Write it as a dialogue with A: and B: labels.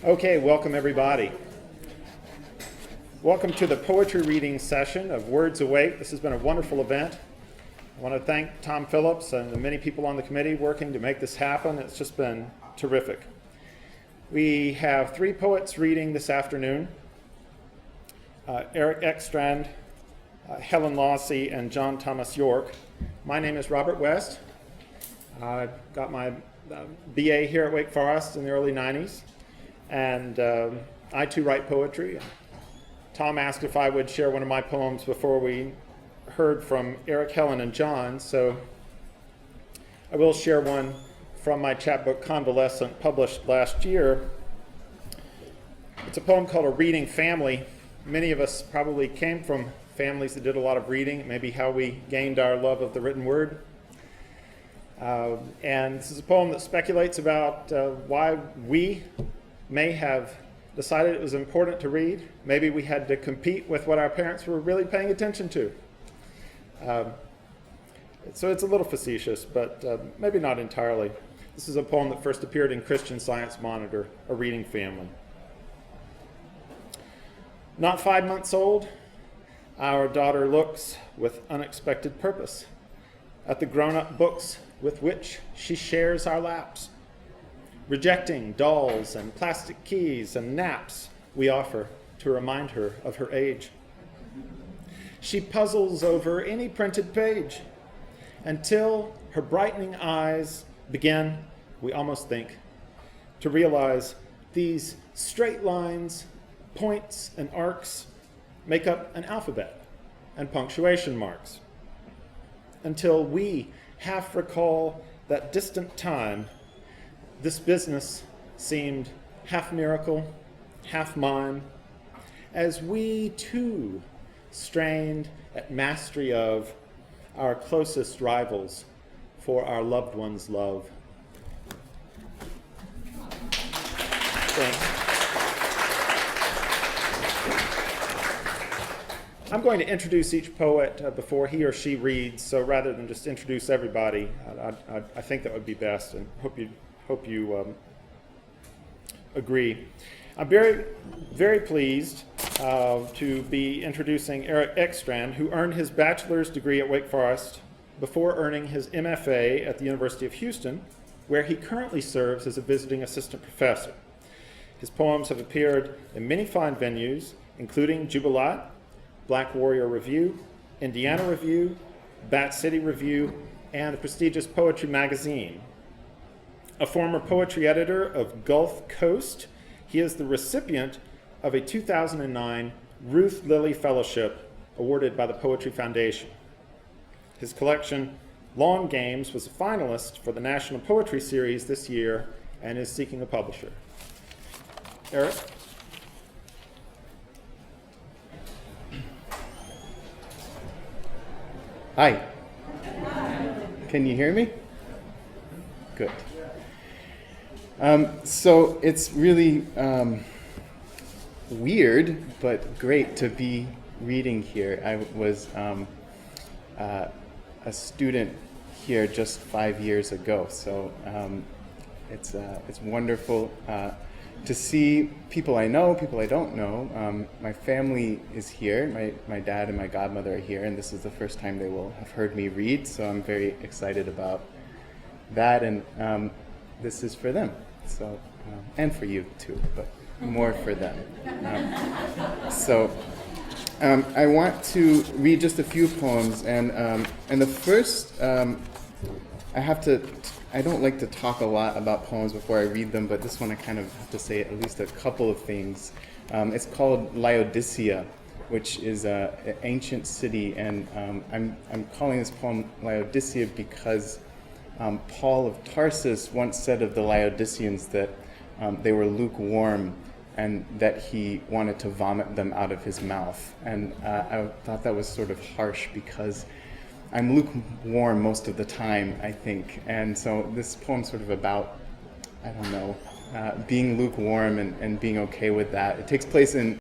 A: Okay, welcome everybody. Welcome to the poetry reading session of Words Awake. This has been a wonderful event. I want to thank Tom Phillips and the many people on the committee working to make this happen. It's just been terrific. We have three poets reading this afternoon. Eric Ekstrand, Helen Lawsey, and John Thomas York. My name is Robert West. I got my BA here at Wake Forest in the early 90s. And I too write poetry. Tom asked if I would share one of my poems before we heard from Eric, Helen, and John, so I will share one from my chapbook Convalescent, published last year. It's a poem called A Reading Family. Many of us probably came from families that did a lot of reading, maybe how we gained our love of the written word. And this is a poem that speculates about why we may have decided it was important to read. Maybe we had to compete with what our parents were really paying attention to. So it's a little facetious, but maybe not entirely. This is a poem that first appeared in Christian Science Monitor, A Reading Family. Not 5 months old, our daughter looks with unexpected purpose at the grown-up books with which she shares our laps, rejecting dolls and plastic keys and naps we offer to remind her of her age. She puzzles over any printed page until her brightening eyes begin, we almost think, to realize these straight lines, points, and arcs make up an alphabet and punctuation marks. Until we half recall that distant time, this business seemed half miracle, half mime, as we too strained at mastery of our closest rivals for our loved ones' love. Thanks. I'm going to introduce each poet before he or she reads, so rather than just introduce everybody, I think that would be best, and hope you agree. I'm very, very pleased to be introducing Eric Ekstrand, who earned his bachelor's degree at Wake Forest before earning his MFA at the University of Houston, where he currently serves as a visiting assistant professor. His poems have appeared in many fine venues, including Jubilat, Black Warrior Review, Indiana Review, Bat City Review, and the prestigious Poetry Magazine. A former poetry editor of Gulf Coast, he is the recipient of a 2009 Ruth Lilly Fellowship awarded by the Poetry Foundation. His collection, Long Games, was a finalist for the National Poetry Series this year and is seeking a publisher. Eric?
B: Hi. Can you hear me? Good. So it's really weird, but great to be reading here. I was a student here just 5 years ago, so it's wonderful to see people I know, people I don't know. My family is here. My dad and my godmother are here, and this is the first time they will have heard me read, so I'm very excited about that, and this is for them. So, and for you too, but more for them. I want to read just a few poems, and the first, I don't like to talk a lot about poems before I read them, but this one I kind of have to say at least a couple of things. It's called Laodicea, which is an ancient city, and I'm calling this poem Laodicea because Paul of Tarsus once said of the Laodiceans that they were lukewarm and that he wanted to vomit them out of his mouth. And I thought that was sort of harsh because I'm lukewarm most of the time, I think. And so this poem's sort of about, I don't know, being lukewarm and being okay with that. It takes place in